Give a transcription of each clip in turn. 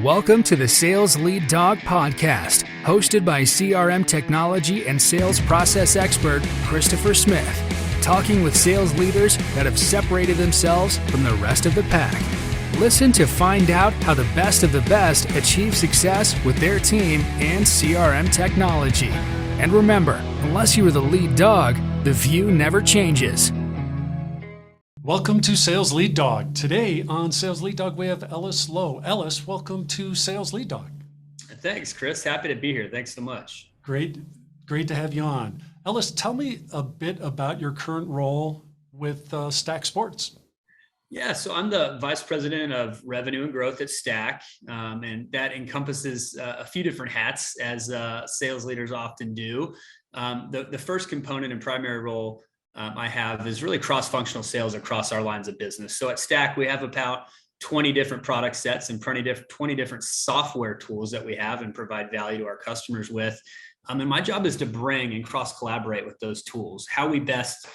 Welcome to the Sales Lead Dog Podcast, hosted by CRM technology and sales process expert Christopher Smith, talking with sales leaders that have separated themselves from the rest of the pack. Listen to find out how the best of the best achieve success with their team and CRM technology. And remember, unless you are the lead dog, the view never changes. Welcome to Sales Lead Dog. Today on Sales Lead Dog, we have Ellis Lowe. Ellis, welcome to Sales Lead Dog. Thanks, Chris. Happy to be here. Thanks so much. Great to have you on. Ellis, tell me a bit about your current role with Stack Sports. Yeah, so I'm the Vice President of Revenue and Growth at Stack, and that encompasses a few different hats, as sales leaders often do. The first component and primary role I have is really cross-functional sales across our lines of business. So at Stack, we have about 20 different product sets and 20 different software tools that we have and provide value to our customers with. And my job is to bring and cross-collaborate with those tools, how we best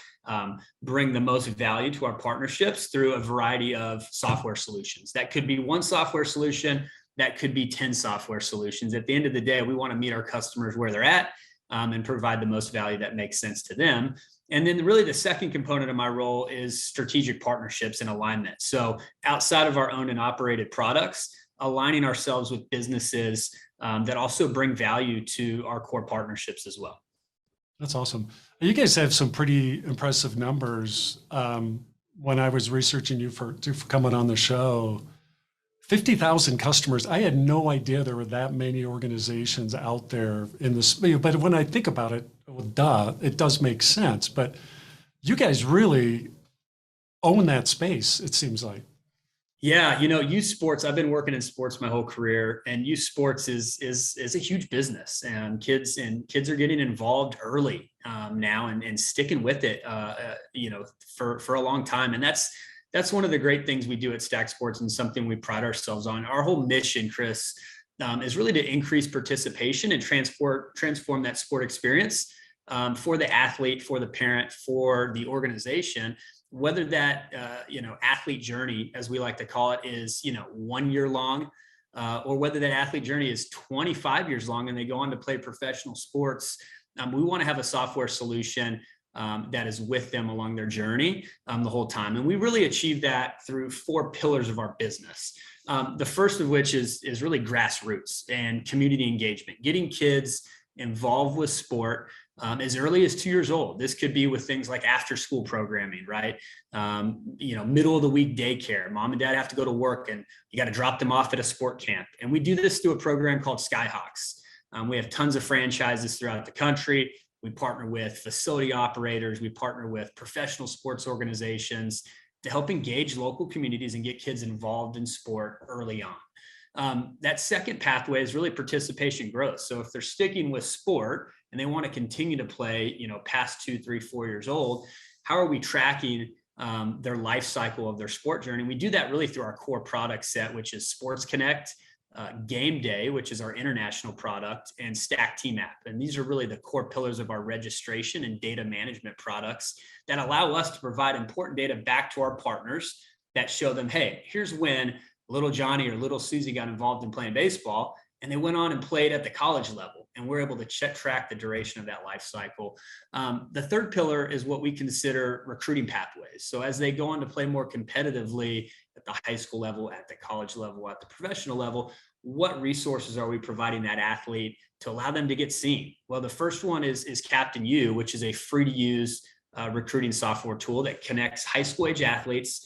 bring the most value to our partnerships through a variety of software solutions. That could be one software solution, that could be 10 software solutions. At the end of the day, we want to meet our customers where they're at and provide the most value that makes sense to them. And then really the second component of my role is strategic partnerships and alignment. So outside of our owned and operated products, aligning ourselves with businesses that also bring value to our core partnerships as well. That's awesome. You guys have some pretty impressive numbers. When I was researching you for coming on the show, 50,000 customers. I had no idea there were that many organizations out there in this. But when I think about it, well, it does make sense. But you guys really own that space, it seems like. Yeah, youth sports, I've been working in sports my whole career, and youth sports is a huge business, and kids are getting involved early now and sticking with it, for a long time. And that's one of the great things we do at Stack Sports and something we pride ourselves on. Our whole mission, Chris, is really to increase participation and transform that sport experience for the athlete, for the parent, for the organization. Whether that athlete journey, as we like to call it, is 1 year long, or whether that athlete journey is 25 years long and they go on to play professional sports, we want to have a software solution that is with them along their journey the whole time. And we really achieve that through 4 pillars of our business. The first of which is really grassroots and community engagement, getting kids involved with sport as early as 2 years old. This could be with things like after school programming, right? Middle of the week daycare. Mom and dad have to go to work and you got to drop them off at a sport camp. And we do this through a program called Skyhawks. We have tons of franchises throughout the country. We partner with facility operators. We partner with professional sports organizations to help engage local communities and get kids involved in sport early on. That second pathway is really participation growth. So if they're sticking with sport and they want to continue to play, past 2, 3, 4 years old, how are we tracking their life cycle of their sport journey? We do that really through our core product set, which is Sports Connect, Game Day, which is our international product, and Stack Team App. And these are really the core pillars of our registration and data management products that allow us to provide important data back to our partners that show them, hey, here's when little Johnny or little Susie got involved in playing baseball, and they went on and played at the college level. And we're able to track the duration of that life cycle. The third pillar is what we consider recruiting pathways. So as they go on to play more competitively at the high school level, at the college level, at the professional level, what resources are we providing that athlete to allow them to get seen? Well, the first one is Captain U, which is a free to use recruiting software tool that connects high school age athletes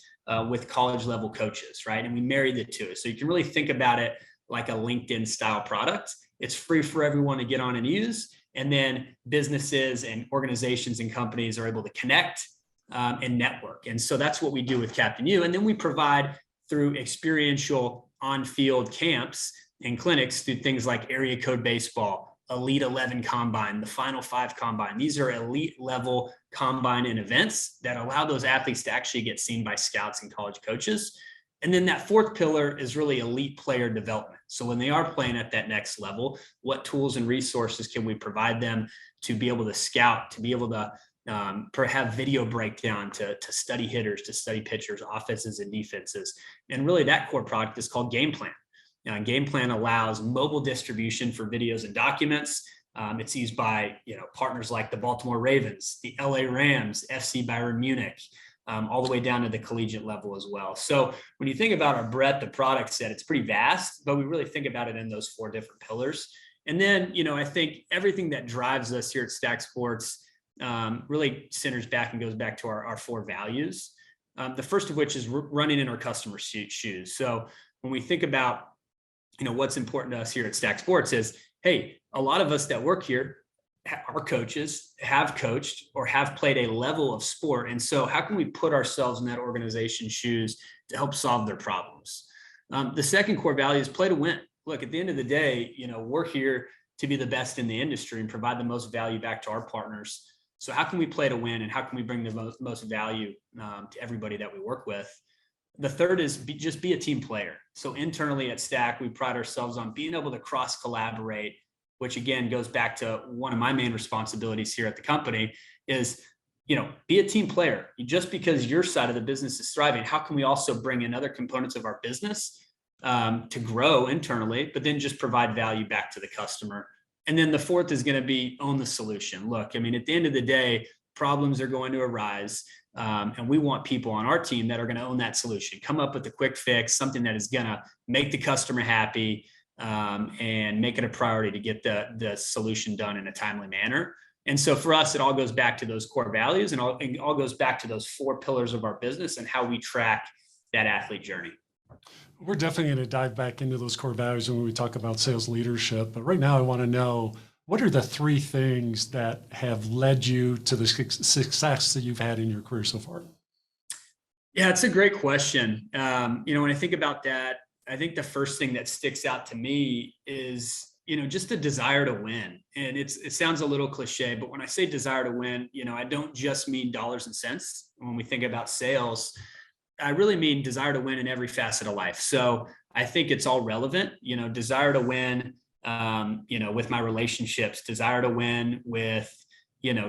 with college level coaches, right? And we marry the two. So you can really think about it like a LinkedIn style product. It's free for everyone to get on and use. And then businesses and organizations and companies are able to connect and network. And so that's what we do with Captain U. And then we provide through experiential on-field camps and clinics through things like Area Code Baseball, Elite 11 Combine, the Final 5 Combine. These are elite level combine and events that allow those athletes to actually get seen by scouts and college coaches. And then that fourth pillar is really elite player development. So when they are playing at that next level, what tools and resources can we provide them to be able to scout, to be able to have video breakdown, to study hitters, to study pitchers, offenses and defenses. And really that core product is called Game Plan. Game Plan allows mobile distribution for videos and documents. It's used by partners like the Baltimore Ravens, the LA Rams, FC Bayern Munich, all the way down to the collegiate level as well. So when you think about our breadth of product set, it's pretty vast, but we really think about it in those 4 different pillars. And then, I think everything that drives us here at Stack Sports really centers back and goes back to our 4 values. The first of which is running in our customers' shoes. So when we think about, what's important to us here at Stack Sports is, hey, a lot of us that work here are coaches, have coached, or have played a level of sport. And so how can we put ourselves in that organization's shoes to help solve their problems? The second core value is play to win. Look, at the end of the day, we're here to be the best in the industry and provide the most value back to our partners. So how can we play to win, and how can we bring the most value to everybody that we work with? The third is just be a team player. So internally at Stack, we pride ourselves on being able to cross collaborate, which again goes back to one of my main responsibilities here at the company is, be a team player. Just because your side of the business is thriving, how can we also bring in other components of our business to grow internally, but then just provide value back to the customer? And then the fourth is going to be own the solution. Look, at the end of the day, problems are going to arise. And we want people on our team that are going to own that solution, come up with a quick fix, something that is going to make the customer happy, and make it a priority to get the solution done in a timely manner. And so for us, it all goes back to those core values, and it all goes back to those 4 pillars of our business and how we track that athlete journey. We're definitely going to dive back into those core values when we talk about sales leadership. But right now, I want to know, what are the 3 things that have led you to the success that you've had in your career so far? Yeah, it's a great question. When I think about that, I think the first thing that sticks out to me is, just a desire to win. And it sounds a little cliche, but when I say desire to win, I don't just mean dollars and cents. When we think about sales, I really mean desire to win in every facet of life. So I think it's all relevant, desire to win, with my relationships, desire to win with,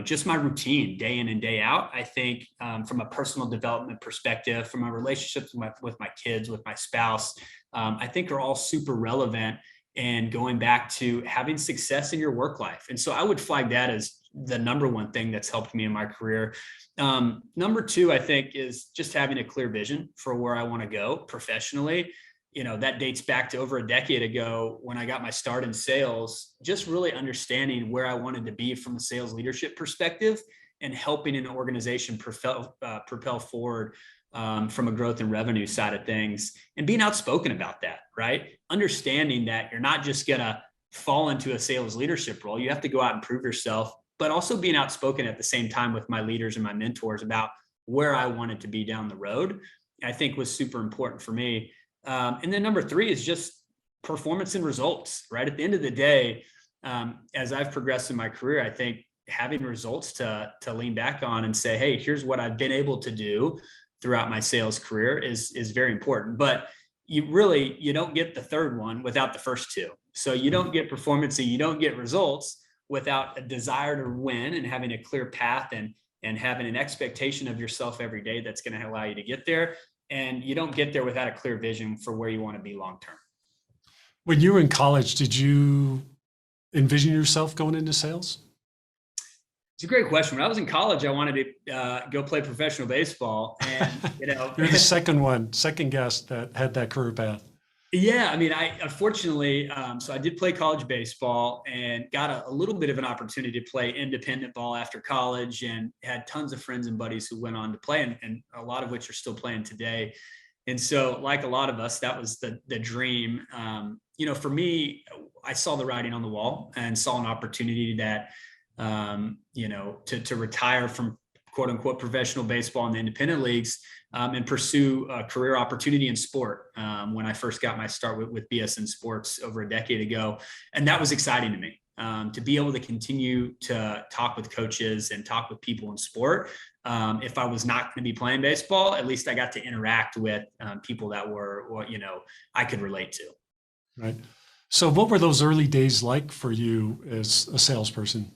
just my routine day in and day out. I think from a personal development perspective, from my relationships with my kids, with my spouse, I think are all super relevant, and going back to having success in your work life. And so I would flag that as the number one thing that's helped me in my career. Number 2, I think, is just having a clear vision for where I want to go professionally. That dates back to over a decade ago when I got my start in sales, just really understanding where I wanted to be from a sales leadership perspective and helping an organization propel forward from a growth and revenue side of things, and being outspoken about that, right? Understanding that you're not just going to fall into a sales leadership role. You have to go out and prove yourself, but also being outspoken at the same time with my leaders and my mentors about where I wanted to be down the road, I think was super important for me. And then number 3 is just performance and results, right? At the end of the day, as I've progressed in my career, I think having results to lean back on and say, hey, here's what I've been able to do throughout my sales career is very important. But you don't get the third one without the first 2. So you don't get performance and you don't get results without a desire to win and having a clear path and having an expectation of yourself every day that's going to allow you to get there. And you don't get there without a clear vision for where you want to be long-term. When you were in college, did you envision yourself going into sales? It's a great question. When I was in college, I wanted to go play professional baseball, and you're the second guest that had that career path. Yeah, I unfortunately, so I did play college baseball and got a little bit of an opportunity to play independent ball after college, and had tons of friends and buddies who went on to play, and a lot of which are still playing today. And so, like a lot of us, that was the dream. For me, I saw the writing on the wall and saw an opportunity that, to retire from quote unquote professional baseball in the independent leagues, and pursue a career opportunity in sport. When I first got my start with BSN Sports over a decade ago. And that was exciting to me, to be able to continue to talk with coaches and talk with people in sport. If I was not going to be playing baseball, at least I got to interact with people that were, I could relate to. Right. So what were those early days like for you as a salesperson?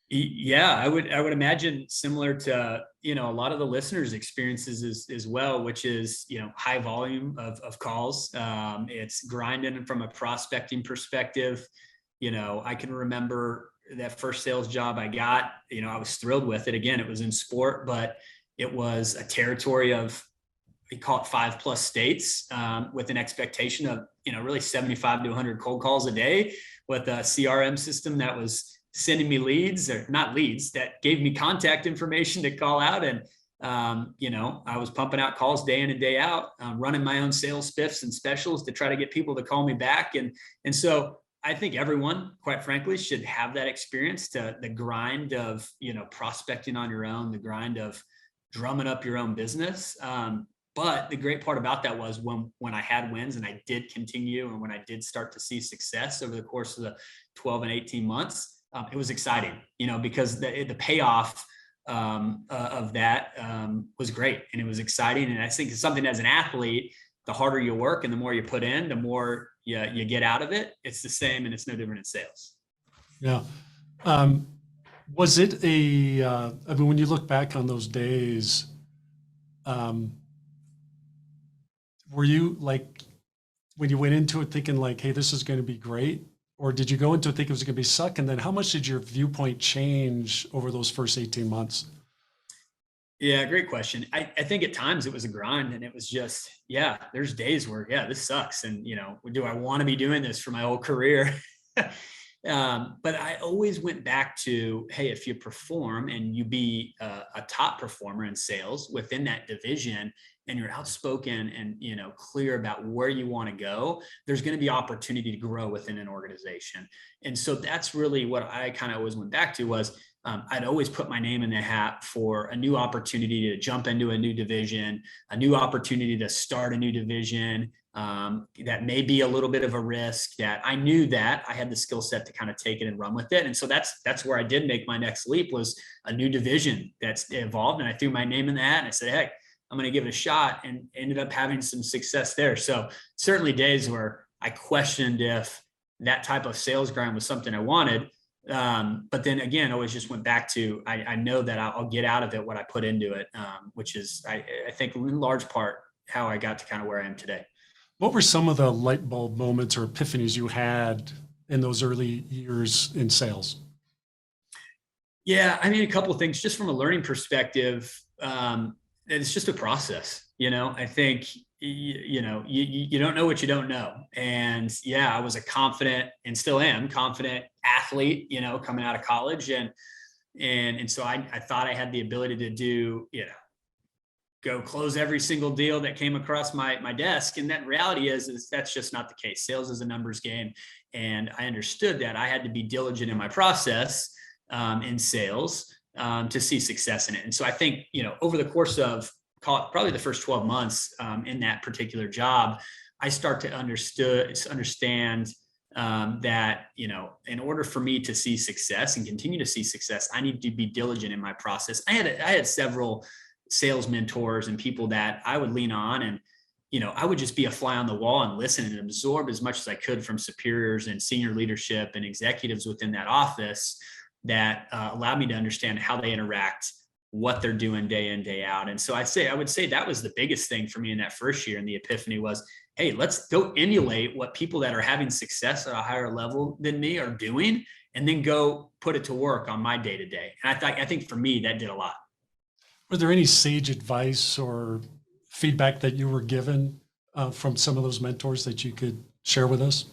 Yeah, I would imagine similar to, a lot of the listeners' experiences as well, which is, high volume of calls. It's grinding from a prospecting perspective. I can remember that first sales job I got, I was thrilled with it. Again, it was in sport, but it was a territory of, we call it 5+ states, with an expectation of, really 75 to 100 cold calls a day, with a CRM system that was sending me leads, or not leads, that gave me contact information to call out. And, I was pumping out calls day in and day out, running my own sales spiffs and specials to try to get people to call me back. And so I think everyone, quite frankly, should have that experience, to the grind of, prospecting on your own, the grind of drumming up your own business. But the great part about that was when I had wins and I did continue, and when I did start to see success over the course of the 12 and 18 months, it was exciting, because the payoff of that was great, and it was exciting. And I think it's something, as an athlete, the harder you work and the more you put in, the more you get out of it. It's the same, and it's no different in sales. Yeah. Was it I mean, when you look back on those days, were you like, when you went into it thinking like, hey, this is going to be great? Or did you go into it thinking it was going to be suck? And then how much did your viewpoint change over those first 18 months? Yeah, great question. I think at times it was a grind, and it was just, there's days where, this sucks. And, do I want to be doing this for my whole career? But I always went back to, hey, if you perform and you be a top performer in sales within that division, and you're outspoken and, clear about where you want to go, there's going to be opportunity to grow within an organization. And so that's really what I kind of always went back to was, I'd always put my name in the hat for a new opportunity to jump into a new division, a new opportunity to start a new division, that may be a little bit of a risk, that I knew that I had the skill set to kind of take it and run with it. And so that's where I did make my next leap, was a new division that's evolved. And I threw my name in the hat and I said, hey, I'm going to give it a shot, and ended up having some success there. So certainly days where I questioned if that type of sales grind was something I wanted. But then again, I always just went back to, I know that I'll get out of it what I put into it, which is, I think, in large part how I got to kind of where I am today. What were some of the light bulb moments or epiphanies you had in those early years in sales? Yeah, I mean, a couple of things just from a learning perspective. It's just a process. I think, you don't know what you don't know. And I was a confident, and still am confident, athlete, coming out of college. And so I thought I had the ability to do, go close every single deal that came across my desk. And that reality is that's just not the case. Sales is a numbers game. And I understood that I had to be diligent in my process, in sales, to see success in it. And so I think, over the course of, call it probably the first 12 months, in that particular job, I start to understand that, in order for me to see success and continue to see success, I need to be diligent in my process. I had several sales mentors and people that I would lean on, and, I would just be a fly on the wall and listen and absorb as much as I could from superiors and senior leadership and executives within that office, that allowed me to understand how they interact, what they're doing day in, day out. And so I would say that was the biggest thing for me in that first year. And the epiphany was, hey, let's go emulate what people that are having success at a higher level than me are doing, and then go put it to work on my day to day. And I think for me, that did a lot. Were there any sage advice or feedback that you were given from some of those mentors that you could share with us?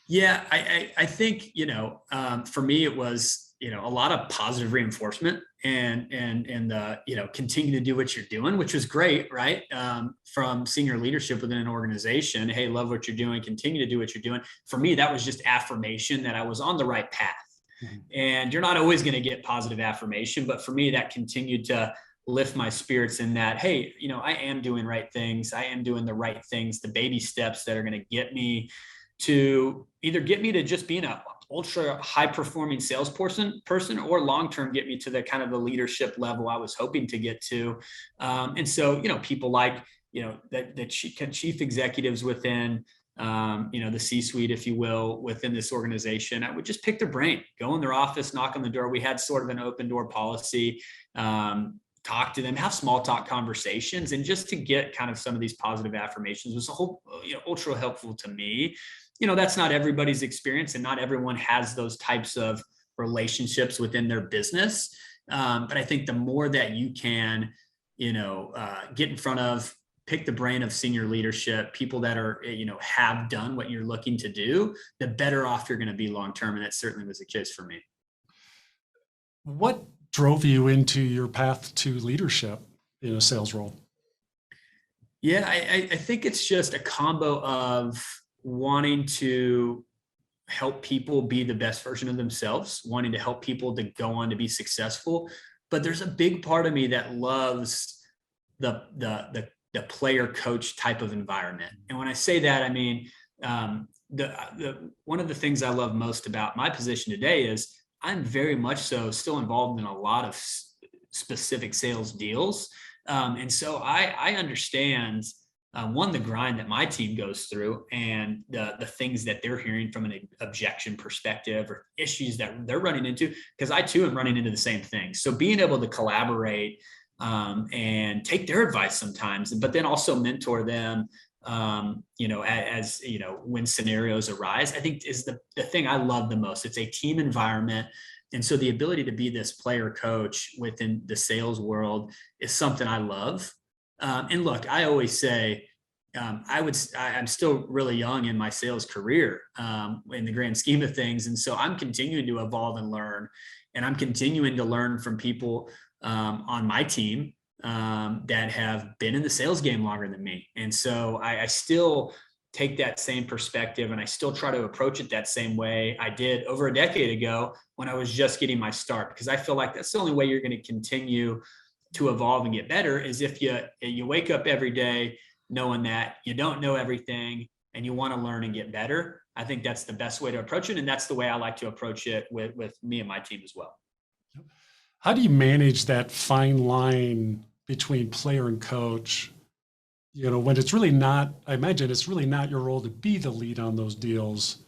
Yeah, I think, for me, it was, a lot of positive reinforcement and continue to do what you're doing, which was great, right? From senior leadership within an organization. Hey, love what you're doing. Continue to do what you're doing. For me, that was just affirmation that I was on the right path. Mm-hmm. And you're not always going to get positive affirmation, but for me, that continued to lift my spirits in that, hey, I am doing right things. I am doing the right things, the baby steps that are going to get me to either get me to just being a ultra high performing salesperson, or long-term get me to the kind of the leadership level I was hoping to get to. And so, people like, the chief executives within the C-suite, if you will, within this organization, I would just pick their brain, go in their office, knock on the door. We had sort of an open door policy, talk to them, have small talk conversations, and just to get kind of some of these positive affirmations was ultra helpful to me. That's not everybody's experience, and not everyone has those types of relationships within their business. But I think the more that you can, get in front of, pick the brain of senior leadership, people that are, have done what you're looking to do, the better off you're going to be long-term. And that certainly was the case for me. What drove you into your path to leadership in a sales role? Yeah, I think it's just a combo of wanting to help people be the best version of themselves, wanting to help people to go on to be successful. But there's a big part of me that loves the player coach type of environment. And when I say that, I mean, one of the things I love most about my position today is I'm very much so still involved in a lot of specific sales deals. And so I understand, one, the grind that my team goes through, and the things that they're hearing from an objection perspective or issues that they're running into, because I too am running into the same thing. So being able to collaborate and take their advice sometimes, but then also mentor them, as when scenarios arise, I think is the thing I love the most. It's a team environment. And so the ability to be this player coach within the sales world is something I love. And look, I always say, I'm still really young in my sales career, in the grand scheme of things. And so I'm continuing to evolve and learn, and I'm continuing to learn from people on my team that have been in the sales game longer than me. And so I still take that same perspective, and I still try to approach it that same way I did over a decade ago when I was just getting my start, because I feel like that's the only way you're going to continue to evolve and get better, is if you wake up every day knowing that you don't know everything and you want to learn and get better. I think that's the best way to approach it. And that's the way I like to approach it with me and my team as well. How do you manage that fine line between player and coach? When it's really not, I imagine it's really not your role to be the lead on those deals,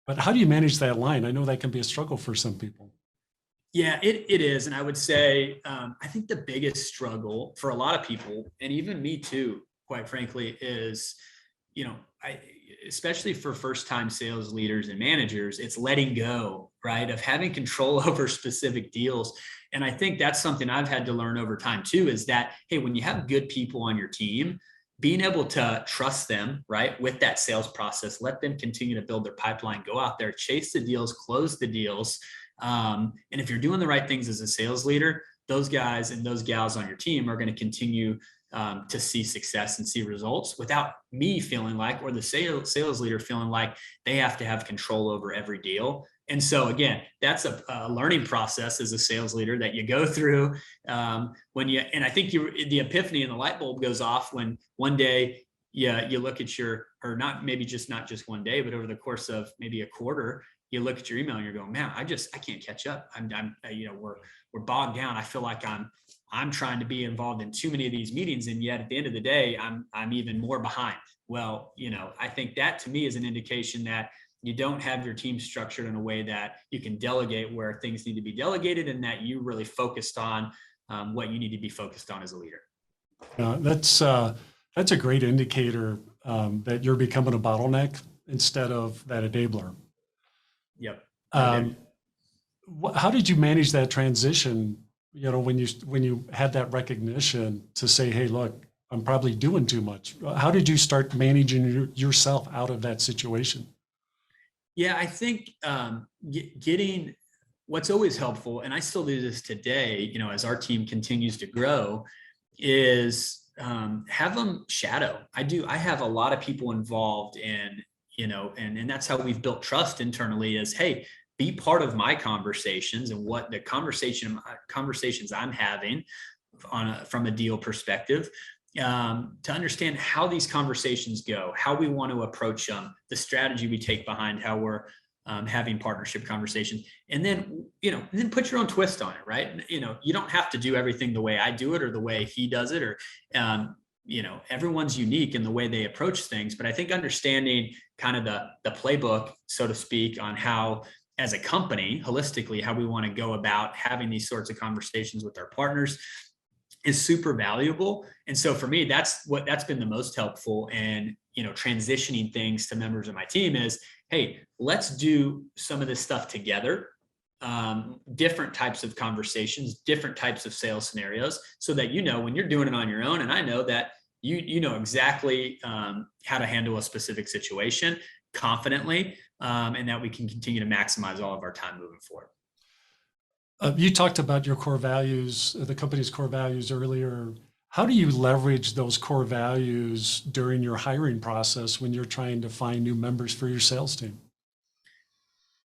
but how do you manage that line? I know that can be a struggle for some people. Yeah, it is. And I would say, I think the biggest struggle for a lot of people, and even me too, quite frankly, is, especially for first-time sales leaders and managers, it's letting go, right, of having control over specific deals. And I think that's something I've had to learn over time too, is that, hey, when you have good people on your team, being able to trust them, right, with that sales process, let them continue to build their pipeline, go out there, chase the deals, close the deals. And if you're doing the right things as a sales leader, those guys and those gals on your team are going to continue to see success and see results without me feeling like, or the sales leader feeling like they have to have control over every deal. And so again, that's a learning process as a sales leader that you go through and I think the epiphany and the light bulb goes off when one day you look at not just one day, but over the course of maybe a quarter, you look at your email and you're going, man, I can't catch up. We're bogged down. I feel like I'm trying to be involved in too many of these meetings. And yet at the end of the day, I'm even more behind. Well, I think that to me is an indication that you don't have your team structured in a way that you can delegate where things need to be delegated, and that you really focused on what you need to be focused on as a leader. That's a great indicator that you're becoming a bottleneck instead of that enabler. Yep. How did you manage that transition? When you had that recognition to say, hey, look, I'm probably doing too much. How did you start managing yourself out of that situation? Yeah, I think getting what's always helpful, and I still do this today, as our team continues to grow, is have them shadow. I have a lot of people involved in, and that's how we've built trust internally is, hey, be part of my conversations and what the conversations I'm having from a deal perspective, to understand how these conversations go, how we want to approach them, the strategy we take behind how we're having partnership conversations, and then put your own twist on it, right? You don't have to do everything the way I do it or the way he does it, or everyone's unique in the way they approach things, but I think understanding kind of the playbook, so to speak, on how, as a company, holistically, how we want to go about having these sorts of conversations with our partners is super valuable. And so for me, that's been the most helpful. And, transitioning things to members of my team is, hey, let's do some of this stuff together. Different types of conversations, different types of sales scenarios, so that, when you're doing it on your own, and I know that you know exactly how to handle a specific situation confidently, and that we can continue to maximize all of our time moving forward. You talked about your core values, the company's core values earlier. How do you leverage those core values during your hiring process when you're trying to find new members for your sales team?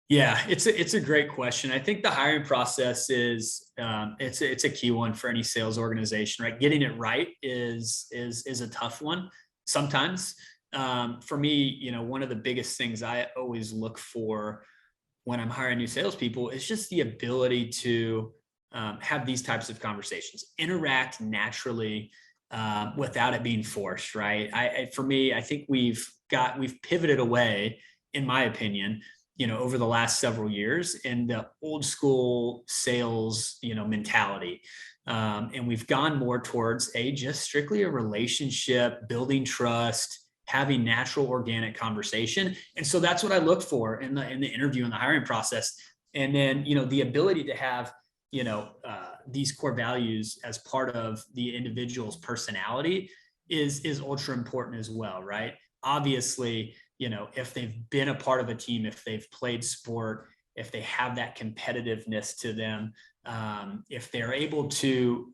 Yeah, it's a great question. I think the hiring process is it's a key one for any sales organization, right? Getting it right is a tough one sometimes. For me, one of the biggest things I always look for when I'm hiring new salespeople is just the ability to have these types of conversations, interact naturally without it being forced, right? For me, I think we've pivoted away, in my opinion, over the last several years in the old school sales, mentality. And we've gone more towards just strictly a relationship, building trust, having natural organic conversation. And so that's what I look for in the interview and the hiring process. And then, the ability to have, these core values as part of the individual's personality is ultra important as well, right? Obviously, if they've been a part of a team, if they've played sport, if they have that competitiveness to them, if they're able to,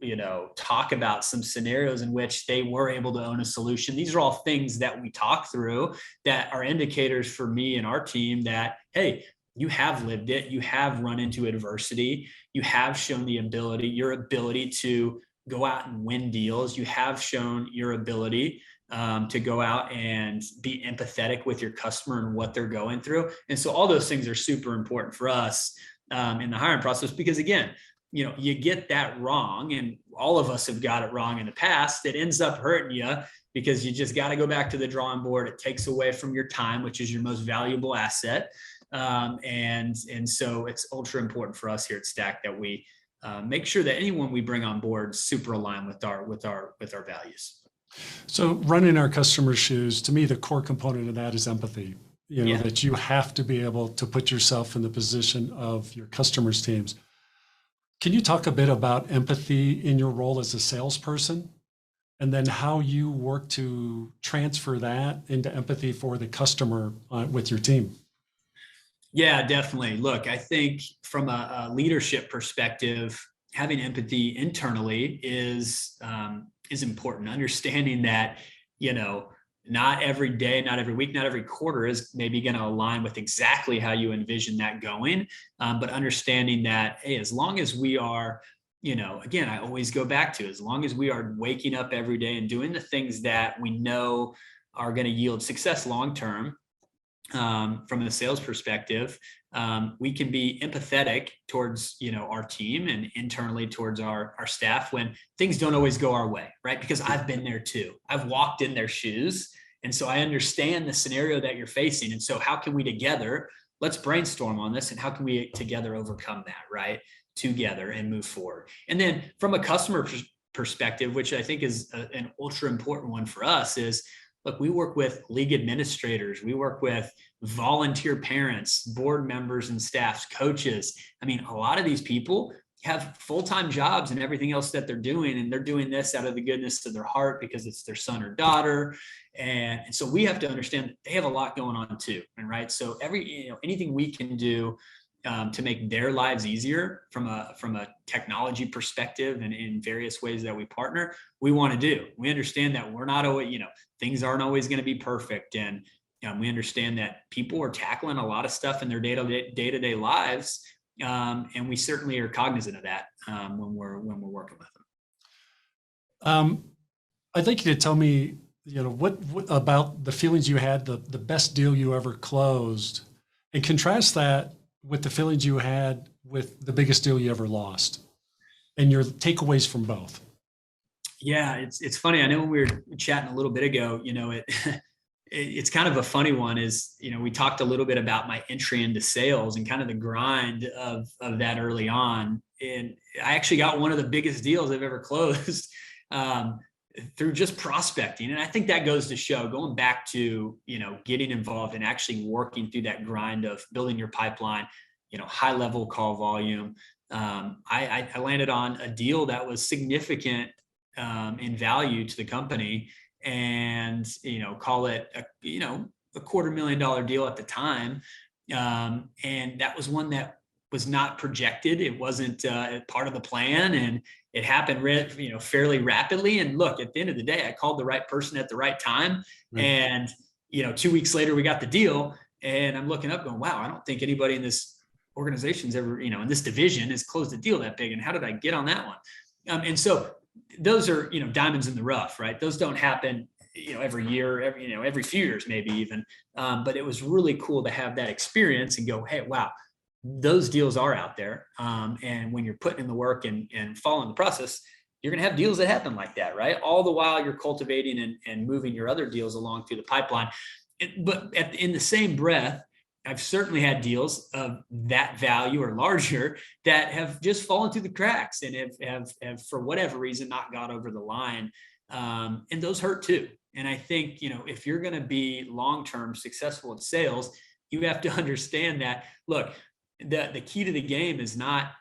talk about some scenarios in which they were able to own a solution. These are all things that we talk through that are indicators for me and our team that, hey, you have lived it, you have run into adversity, you have shown your ability to go out and win deals, you have shown your ability to go out and be empathetic with your customer and what they're going through. And so all those things are super important for us in the hiring process, because again, you get that wrong, and all of us have got it wrong in the past. It ends up hurting you because you just got to go back to the drawing board. It takes away from your time, which is your most valuable asset. And so it's ultra important for us here at Stack that we make sure that anyone we bring on board is super aligned with our values. So running our customers' shoes, to me, the core component of that is empathy. That you have to be able to put yourself in the position of your customers' teams. Can you talk a bit about empathy in your role as a salesperson, and then how you work to transfer that into empathy for the customer with your team? Yeah, definitely. Look, I think from a leadership perspective, having empathy internally is important. Understanding that, not every day, not every week, not every quarter is maybe going to align with exactly how you envision that going. But understanding that, hey, as long as we are, again, I always go back to, as long as we are waking up every day and doing the things that we know are going to yield success long-term, from a sales perspective, we can be empathetic towards, our team and internally towards our staff when things don't always go our way, right? Because I've been there too. I've walked in their shoes. And so I understand the scenario that you're facing. And so how can we together, let's brainstorm on this, and how can we together overcome that, right? Together and move forward. And then from a customer perspective, which I think is an ultra important one for us, is, look, we work with league administrators, we work with volunteer parents, board members and staffs, coaches. I mean, a lot of these people have full-time jobs and everything else that they're doing, and they're doing this out of the goodness of their heart because it's their son or daughter. And so we have to understand that they have a lot going on too. And right. So anything we can do to make their lives easier from a technology perspective and in various ways that we partner, we want to do. We understand that we're not always, things aren't always going to be perfect. And we understand that people are tackling a lot of stuff in their day-to-day lives. And we certainly are cognizant of that when we're working with them. I'd like you to tell me, what about the feelings you had, the best deal you ever closed, and contrast that with the feelings you had with the biggest deal you ever lost, and your takeaways from both. Yeah, it's funny. I know when we were chatting a little bit ago, it's kind of a funny one is, we talked a little bit about my entry into sales and kind of the grind of that early on. And I actually got one of the biggest deals I've ever closed through just prospecting. And I think that goes to show, going back to, getting involved and actually working through that grind of building your pipeline, high level call volume. I landed on a deal that was significant in value to the company, and call it a $250,000 deal at the time, and that was one that was not projected. It wasn't part of the plan, and it happened fairly rapidly. And look, at the end of the day, I called the right person at the right time. Right. And 2 weeks later we got the deal, and I'm looking up going, wow, I don't think anybody in this organization's ever in this division has closed a deal that big, and how did I get on that one? And so those are, diamonds in the rough, right? Those don't happen, every year, every few years, maybe even. But it was really cool to have that experience and go, hey, wow, those deals are out there. And when you're putting in the work and following the process, you're going to have deals that happen like that, right? All the while you're cultivating and moving your other deals along through the pipeline. But in the same breath, I've certainly had deals of that value or larger that have just fallen through the cracks and have for whatever reason not got over the line. And those hurt too. And I think, if you're going to be long-term successful in sales, you have to understand that, look, the key to the game is not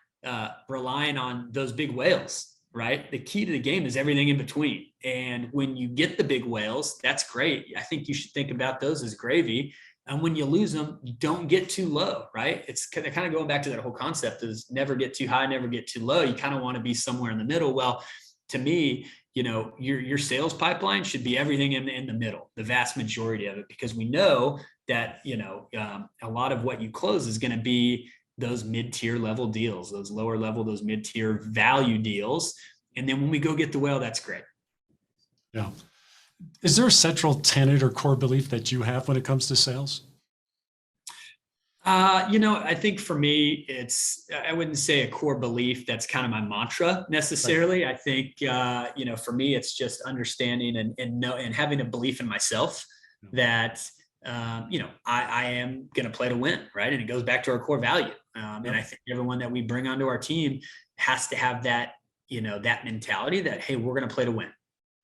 relying on those big whales, right? The key to the game is everything in between. And when you get the big whales, that's great. I think you should think about those as gravy. And when you lose them, don't get too low, right? It's kind of going back to that whole concept is never get too high, never get too low. You kind of want to be somewhere in the middle. Well, to me, your sales pipeline should be everything in the middle, the vast majority of it, because we know that, a lot of what you close is going to be those mid-tier level deals, those lower level, those mid-tier value deals. And then when we go get the whale, that's great. Yeah. Is there a central tenet or core belief that you have when it comes to sales? I think for me, I wouldn't say a core belief that's kind of my mantra necessarily. Right. I think, for me, it's just understanding and having a belief in myself that, I am going to play to win, right? And it goes back to our core value. And I think everyone that we bring onto our team has to have that, that mentality that, hey, we're going to play to win.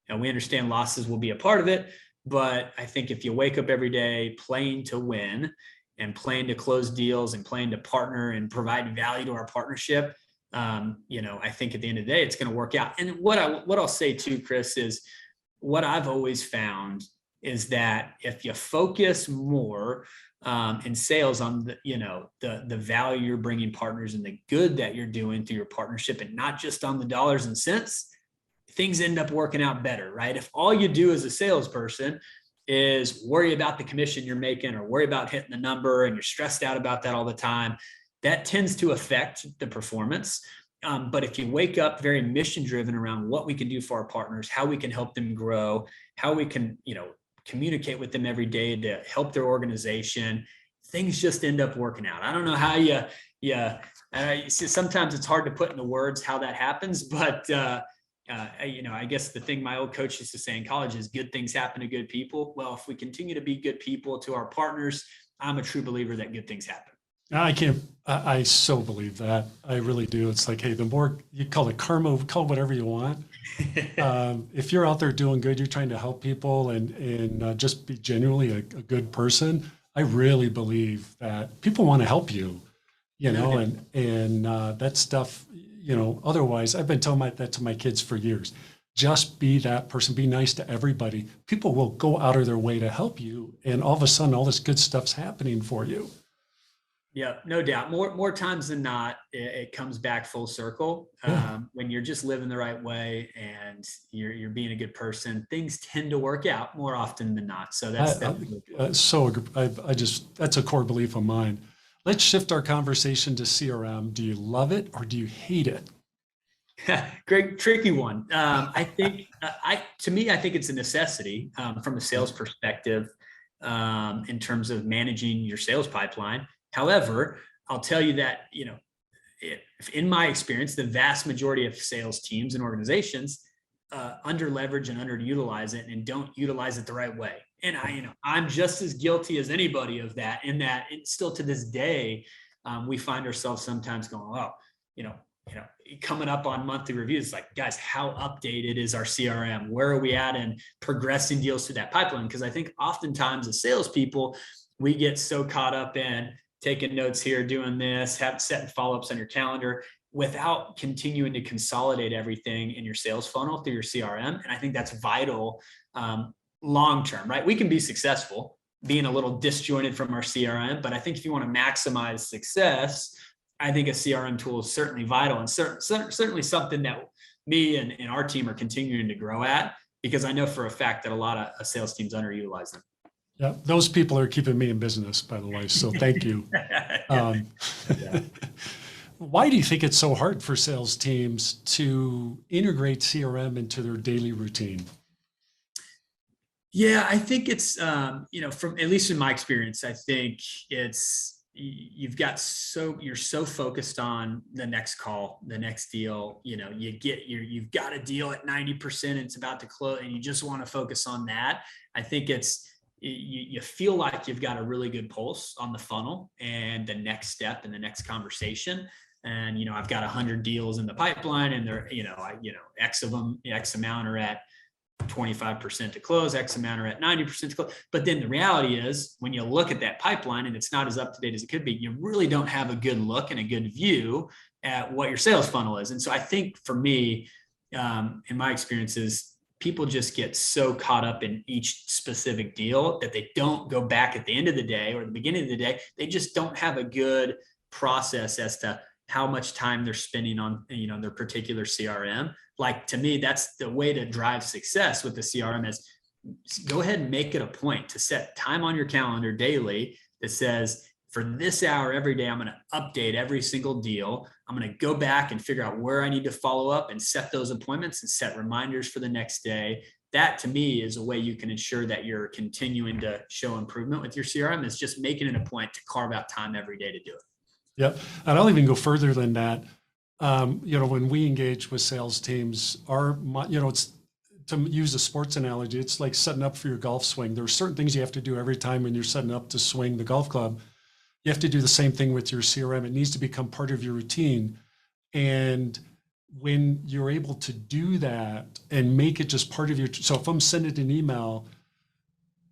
And we understand losses will be a part of it, but I think if you wake up every day playing to win and playing to close deals and playing to partner and provide value to our partnership, I think at the end of the day, it's going to work out. And what I'll say too, Chris, is what I've always found is that if you focus more in sales on the value you're bringing partners and the good that you're doing through your partnership, and not just on the dollars and cents, things end up working out better, right? If all you do as a salesperson is worry about the commission you're making or worry about hitting the number and you're stressed out about that all the time, that tends to affect the performance. But if you wake up very mission driven around what we can do for our partners, how we can help them grow, how we can, communicate with them every day to help their organization, things just end up working out. I don't know how sometimes it's hard to put into words how that happens, but I guess the thing my old coach used to say in college is good things happen to good people. Well, if we continue to be good people to our partners, I'm a true believer that good things happen. I so believe that. I really do. It's like, hey, the more you call it karma, call it whatever you want. If you're out there doing good, you're trying to help people and just be genuinely a good person. I really believe that people want to help you, and that stuff, otherwise I've been telling that to my kids for years. Just be that person, be nice to everybody. People will go out of their way to help you. And all of a sudden, all this good stuff's happening for you. Yeah, no doubt. More times than not, it comes back full circle. When you're just living the right way and you're being a good person, things tend to work out more often than not. So that's that's a core belief of mine. Let's shift our conversation to CRM. Do you love it or do you hate it? Great, tricky one. I think, I think it's a necessity from a sales perspective in terms of managing your sales pipeline. However, I'll tell you that, in my experience, the vast majority of sales teams and organizations under leverage and underutilize it and don't utilize it the right way. And I'm just as guilty as anybody of that, in that it's still to this day, we find ourselves sometimes going, oh, coming up on monthly reviews, like, guys, how updated is our CRM? Where are we at in progressing deals to that pipeline? Because I think oftentimes as salespeople, we get so caught up in taking notes here, doing this, setting follow-ups on your calendar without continuing to consolidate everything in your sales funnel through your CRM. And I think that's vital long-term, right? We can be successful being a little disjointed from our CRM, but I think if you want to maximize success, I think a CRM tool is certainly vital, and certainly something that me and our team are continuing to grow at, because I know for a fact that a lot of sales teams underutilize them. Yeah, those people are keeping me in business, by the way. So thank you. Why do you think it's so hard for sales teams to integrate CRM into their daily routine? Yeah, I think it's, from, at least in my experience, I think it's, you're so focused on the next call, the next deal, you've got a deal at 90%, it's about to close, and you just want to focus on that. I think you feel like you've got a really good pulse on the funnel and the next step and the next conversation. And, I've got 100 deals in the pipeline, and they're, X of them, X amount are at 25% to close, X amount are at 90% to close. But then the reality is, when you look at that pipeline and it's not as up to date as it could be, you really don't have a good look and a good view at what your sales funnel is. And so I think for me, in my experiences, people just get so caught up in each specific deal that they don't go back at the end of the day or the beginning of the day. They just don't have a good process as to how much time they're spending on, their particular CRM. Like, to me, that's the way to drive success with the CRM is go ahead and make it a point to set time on your calendar daily that says, for this hour every day, I'm going to update every single deal. I'm going to go back and figure out where I need to follow up and set those appointments and set reminders for the next day. That, to me, is a way you can ensure that you're continuing to show improvement with your CRM, is just making it a point to carve out time every day to do it. Yep. And I'll even go further than that. When we engage with sales teams, it's, to use a sports analogy, it's like setting up for your golf swing. There are certain things you have to do every time when you're setting up to swing the golf club. You have to do the same thing with your CRM. It needs to become part of your routine. And when you're able to do that and make it just part of so if I'm sending an email,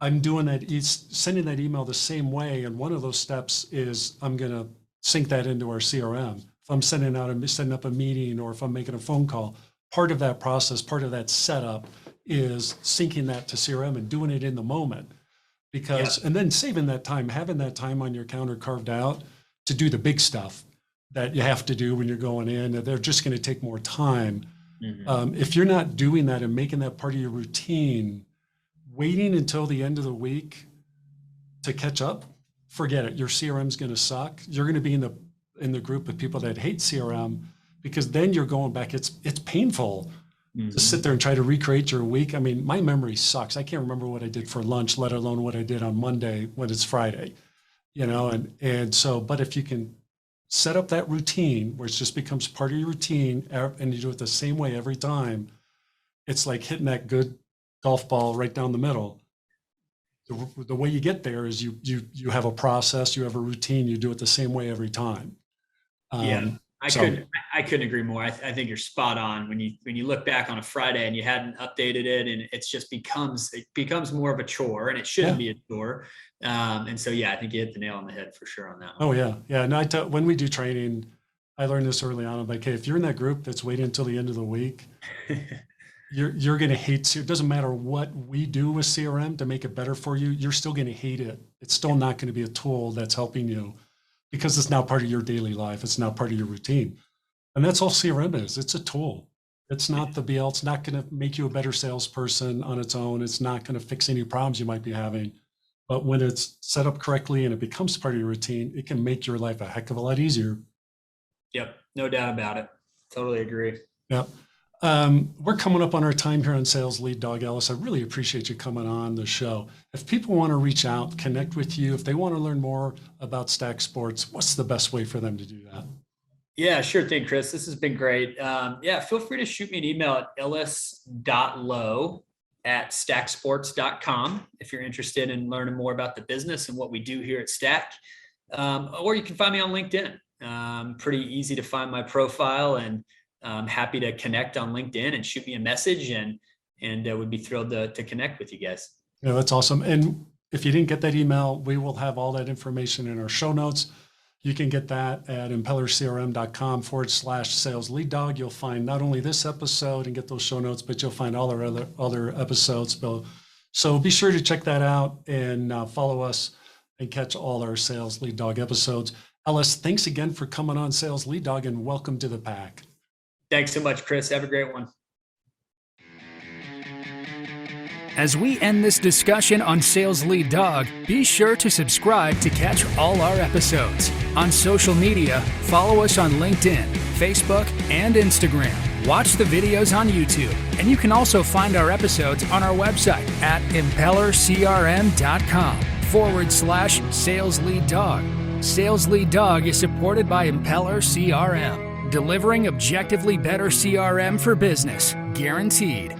I'm doing that, sending that email the same way. And one of those steps is I'm going to sync that into our CRM. If I'm setting up a meeting, or if I'm making a phone call, part of that process, part of that setup is syncing that to CRM and doing it in the moment. And then saving that time, having that time on your calendar carved out to do the big stuff that you have to do when you're going in. They're just going to take more time. Mm-hmm. If you're not doing that and making that part of your routine, waiting until the end of the week to catch up, forget it. Your CRM's going to suck. You're going to be in the group of people that hate CRM, because then you're going back. It's painful to sit there and try to recreate your week. I mean, my memory sucks. I can't remember what I did for lunch, let alone what I did on Monday when it's Friday, and so, but if you can set up that routine where it just becomes part of your routine and you do it the same way every time, it's like hitting that good golf ball right down the middle. The way you get there is you have a process, you have a routine, you do it the same way every time. I couldn't agree more. I think you're spot on. When you look back on a Friday and you hadn't updated it, and it becomes more of a chore, and it shouldn't be a chore. And so, I think you hit the nail on the head for sure on that one. Oh yeah. No, when we do training, I learned this early on. I'm like, hey, if you're in that group that's waiting until the end of the week, you're going to hate it. It doesn't matter what we do with CRM to make it better for you. You're still going to hate it. It's still not going to be a tool that's helping you, because it's now part of your daily life. It's now part of your routine. And that's all CRM is. It's a tool. It's not the be-all. It's not going to make you a better salesperson on its own. It's not going to fix any problems you might be having. But when it's set up correctly and it becomes part of your routine, it can make your life a heck of a lot easier. Yep. No doubt about it. Totally agree. Yep. We're coming up on our time here on Sales Lead Dog, Ellis. I really appreciate you coming on the show. If people want to reach out, connect with you, if they want to learn more about Stack Sports, what's the best way for them to do that? Yeah, sure thing, Chris. This has been great. Yeah, feel free to shoot me an email at ellis.lowe@stacksports.com if you're interested in learning more about the business and what we do here at Stack. Or you can find me on LinkedIn. Pretty easy to find my profile, and I'm happy to connect on LinkedIn and shoot me a message, and would be thrilled to connect with you guys. Yeah, that's awesome. And if you didn't get that email, we will have all that information in our show notes. You can get that at impellercrm.com/sales lead dog. You'll find not only this episode and get those show notes, but you'll find all our other episodes. So be sure to check that out and follow us and catch all our Sales Lead Dog episodes. Ellis, thanks again for coming on Sales Lead Dog, and welcome to the pack. Thanks so much, Chris. Have a great one. As we end this discussion on Sales Lead Dog, be sure to subscribe to catch all our episodes. On social media, follow us on LinkedIn, Facebook, and Instagram. Watch the videos on YouTube, and you can also find our episodes on our website at impellercrm.com/Sales Lead Dog. Sales Lead Dog is supported by Impeller CRM, delivering objectively better CRM for business, guaranteed.